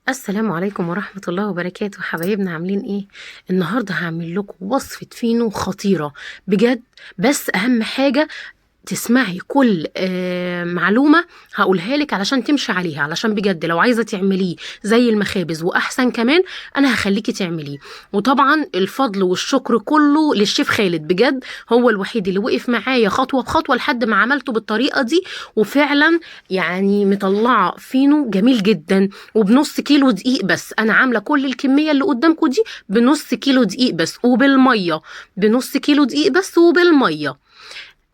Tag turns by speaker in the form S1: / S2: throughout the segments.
S1: السلام عليكم ورحمة الله وبركاته، حبايبنا عاملين ايه؟ النهاردة هعمل لكم وصفة فينو خطيرة بجد. بس اهم حاجة تسمعي كل معلومة هقولها لك علشان تمشي عليها، علشان بجد لو عايزة تعمليه زي المخابز وأحسن كمان أنا هخليكي تعمليه. وطبعا الفضل والشكر كله للشيف خالد، بجد هو الوحيد اللي وقف معايا خطوة بخطوة لحد ما عملته بالطريقة دي. وفعلا يعني مطلعة فينو جميل جدا، وبنص كيلو دقيق بس. أنا عاملة كل الكمية اللي قدامكم دي بنص كيلو دقيق بس وبالمية، بنص كيلو دقيق بس وبالمية.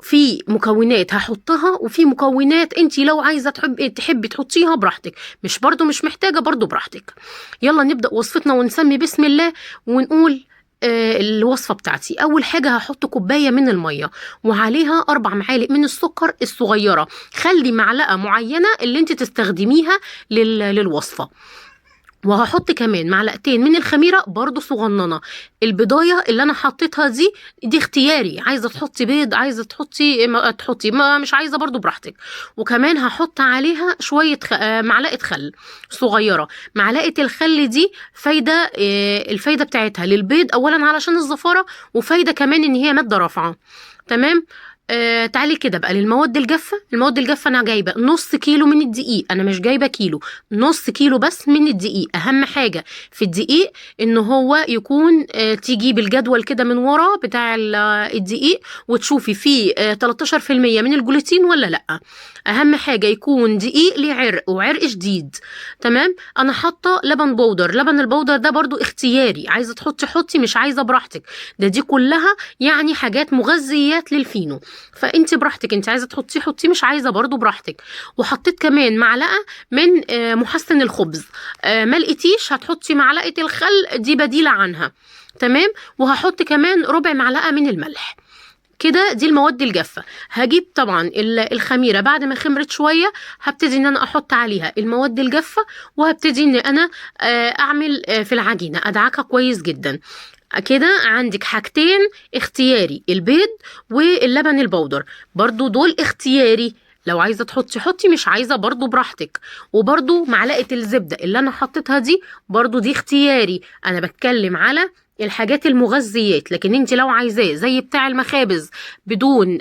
S1: في مكونات هحطها وفي مكونات انت لو عايزه تحبي تحطيها براحتك، مش محتاجه برضو براحتك. يلا نبدا وصفتنا ونسمي بسم الله ونقول الوصفه بتاعتي. اول حاجه هحط كوبايه من الميه وعليها 4 معالق من السكر الصغيره. خلي معلقه معينه اللي انت تستخدميها للوصفه. وهحط كمان معلقتين من الخميره برضو صغننه. البضايه اللي انا حطيتها دي اختياري، عايزه تحطي بيض، عايزه تحطي ما تحطي، ما مش عايزه برضو براحتك. وكمان هحط عليها شويه معلقه خل صغيره. معلقه الخل دي فايده، الفايده بتاعتها للبيض اولا علشان الزفاره، وفايده كمان ان هي ماده رافعه. تمام. تعالي كده بقى للمواد الجافة. المواد الجافة أنا جايبة نص كيلو من الدقيق، أنا مش جايبة كيلو، نص كيلو بس من الدقيق. أهم حاجة في الدقيق إن هو يكون تجيب الجدول كده من ورا بتاع الدقيق وتشوفي فيه 13% من الجلوتين ولا لأ. أهم حاجة يكون دقيق ليه عرق وعرق شديد. تمام. أنا حاطة لبن بودر. لبن البودر ده برضو اختياري، عايزة تحطي حطي، مش عايزة براحتك. دي كلها يعني حاجات مغذيات للفينو، فانت براحتك، انت عايزه تحطيه حطيه، مش عايزه برضو براحتك. وحطيت كمان معلقه من محسن الخبز. ما لقيتيش هتحطي معلقه الخل، دي بديله عنها. تمام. وهحط كمان ربع معلقه من الملح. كده دي المواد الجافه. هجيب طبعا الخميره بعد ما خمرت شويه، هبتدي ان انا احط عليها المواد الجافه، وهبتدي ان انا اعمل في العجينه ادعكها كويس جدا. كده عندك حاجتين اختياري، البيض واللبن البودر، برضو دول اختياري. لو عايزة تحطي حطي، مش عايزة برضو براحتك. وبرضو معلقة الزبدة اللي انا حطيتها دي برضو دي اختياري. انا بتكلم على الحاجات المغذيات، لكن انت لو عايزاه زي بتاع المخابز بدون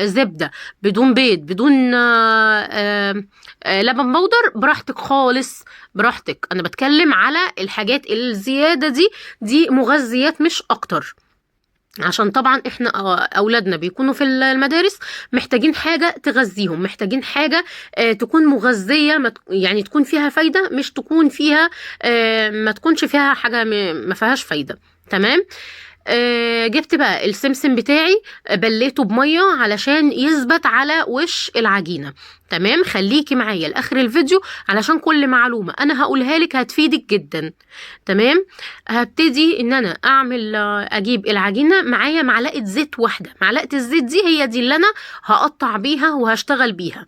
S1: زبدة، بدون بيض، بدون لبن بودر، براحتك خالص، براحتك. انا بتكلم على الحاجات الزيادة دي مغذيات مش اكتر. عشان طبعا احنا اولادنا بيكونوا في المدارس محتاجين حاجة تغذيهم، محتاجين حاجة تكون مغذية، يعني تكون فيها فايدة، مش تكون فيها ما تكونش فيها حاجة ما فيهاش فايدة. تمام. جبت بقى السمسم بتاعي، بليته بمية علشان يثبت على وش العجينة. تمام. خليكي معايا لاخر الفيديو علشان كل معلومة انا هقولها لك هتفيدك جدا. تمام. هبتدي ان انا اعمل اجيب العجينة معايا معلقة زيت واحدة. معلقة الزيت دي هي دي اللي انا هقطع بيها وهشتغل بيها.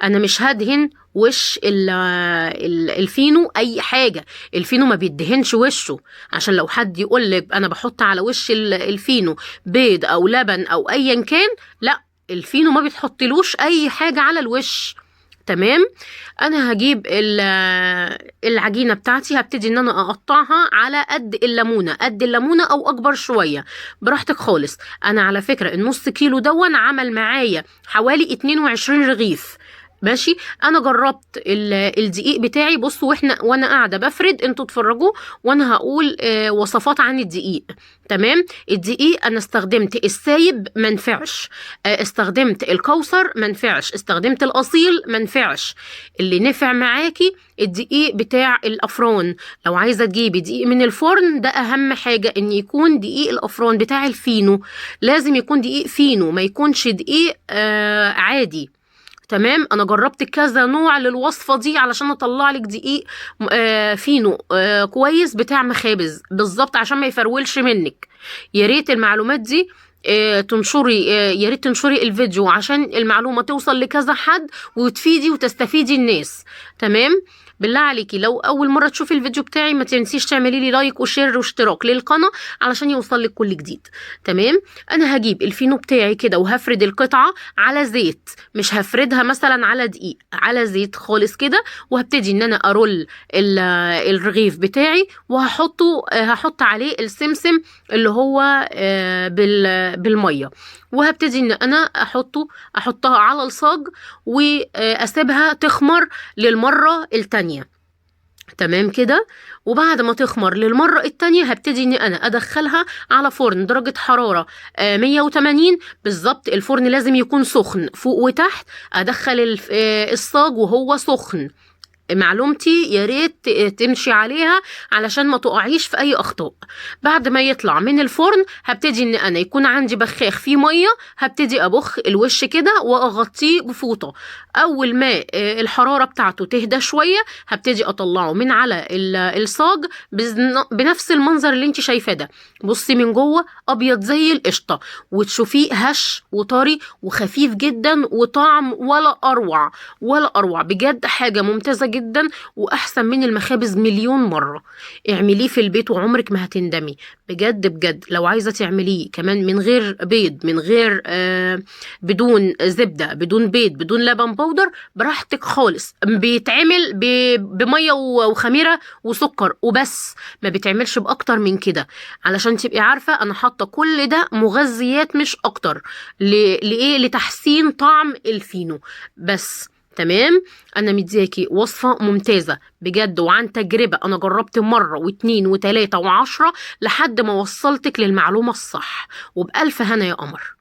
S1: انا مش هدهن وش الفينو اي حاجة. الفينو ما بيدهنش وشه، عشان لو حد يقول لك انا بحط على وش الفينو بيض او لبن او ايا كان، لا، الفينو ما بتحطلوش اي حاجة على الوش. تمام. انا هجيب العجينة بتاعتي، هبتدي ان انا اقطعها على قد الليمونة، قد الليمونة او اكبر شوية، براحتك خالص. انا على فكرة النص كيلو دون عمل معايا حوالي 22 رغيف. ماشي. انا جربت الدقيق بتاعي، بصوا وانا قاعده بفرد انتوا اتفرجوا وانا هقول وصفات عن الدقيق. تمام. الدقيق انا استخدمت السايب منفعش، استخدمت الكوثر منفعش، استخدمت الاصيل منفعش. اللي نفع معاكي الدقيق بتاع الافران. لو عايزه تجيبي دقيق من الفرن، ده اهم حاجه ان يكون دقيق الافران بتاع الفينو. لازم يكون دقيق فينو، ما يكونش دقيق عادي. تمام. انا جربت كذا نوع للوصفه دي علشان اطلع لك دقيق فينو كويس بتاع مخابز بالظبط، عشان ما يفرولش منك. يا ريت المعلومات دي تنشري، يا ريت تنشري الفيديو عشان المعلومه توصل لكذا حد وتفيدي وتستفيدي الناس. تمام. بالله عليكي لو اول مره تشوفي الفيديو بتاعي ما تنسيش تعملي لي لايك وشير واشتراك للقناه علشان يوصل لك كل جديد. تمام. انا هجيب الفينو بتاعي كده وهفرد القطعه على زيت، مش هفردها مثلا على دقيق، على زيت خالص كده. وهبتدي ان انا ارول الرغيف بتاعي وهحطه، هحط عليه السمسم اللي هو بالميه، وهبتدي ان انا احطها على الصاج واسيبها تخمر للمره التانيه. تمام كده. وبعد ما تخمر للمرة التانية هبتدي ان انا ادخلها على فرن درجة حرارة 180 بالظبط. الفرن لازم يكون سخن فوق وتحت. ادخل الصاج وهو سخن. معلومتي يا ريت تمشي عليها علشان ما تقعيش في اي اخطاء. بعد ما يطلع من الفرن هبتدي ان انا يكون عندي بخاخ فيه ميه، هبتدي ابخ الوش كده واغطيه بفوطه. اول ما الحراره بتاعته تهدى شويه هبتدي اطلعه من على الصاج بنفس المنظر اللي انت شايفاه ده. بصي من جوه ابيض زي القشطه، وتشوفيه هش وطري وخفيف جدا، وطعم ولا اروع ولا اروع. بجد حاجه ممتازه جدا واحسن من المخابز مليون مره. اعمليه في البيت وعمرك ما هتندمي. بجد بجد لو عايزه تعمليه كمان من غير بيض، من غير بدون زبده، بدون بيض، بدون لبن بودر، براحتك خالص. بيتعمل بميه وخميره وسكر وبس، ما بيتعملش باكتر من كده. علشان تبقي عارفه انا حاطه كل ده مغذيات مش اكتر. لايه؟ لتحسين طعم الفينو بس. تمام. انا مدياكي وصفة ممتازة بجد وعن تجربة. انا جربت مرة واتنين وتلاتة وعشرة لحد ما وصلتك للمعلومة الصح، وبألف هنا يا قمر.